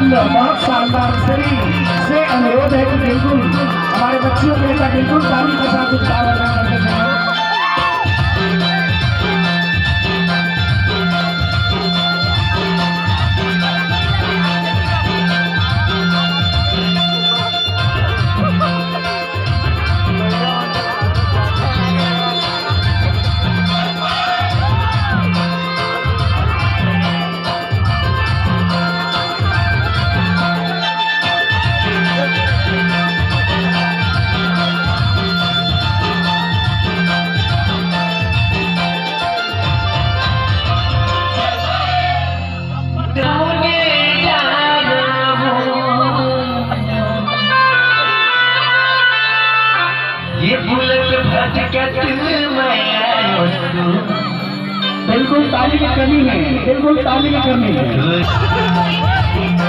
सुंदर, बहुत शानदार। सभी से अनुरोध है कि बिल्कुल हमारे बच्चियों के लिए बिल्कुल ताली के साथ उत्साह प्रदान करते समय बिल्कुल ताली की कमी है, बिल्कुल ताली की कमी है।